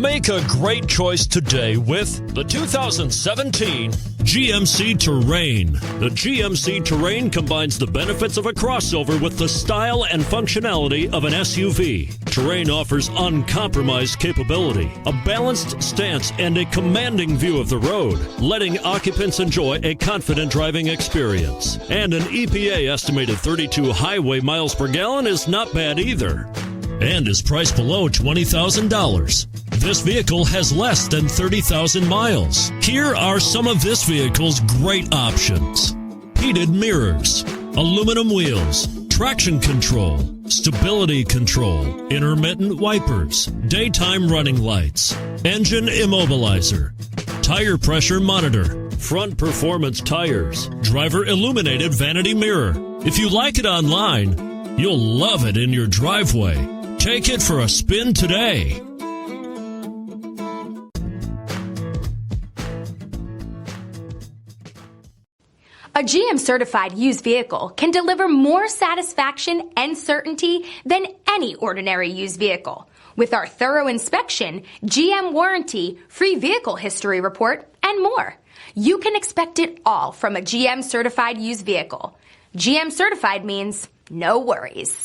Make a great choice today with the 2017 GMC Terrain. The GMC Terrain combines the benefits of a crossover with the style and functionality of an SUV. Terrain offers uncompromised capability, a balanced stance, and a commanding view of the road, letting occupants enjoy a confident driving experience. And an EPA estimated 32 highway miles per gallon is not bad either, and is priced below $20,000. This vehicle has less than 30,000 miles. Here are some of this vehicle's great options: heated mirrors, aluminum wheels, traction control, stability control, intermittent wipers, daytime running lights, engine immobilizer, tire pressure monitor, front performance tires, driver illuminated vanity mirror. If you like it online, you'll love it in your driveway. Take it for a spin today. A GM-certified used vehicle can deliver more satisfaction and certainty than any ordinary used vehicle. With our thorough inspection, GM warranty, free vehicle history report, and more. You can expect it all from a GM-certified used vehicle. GM-certified means no worries.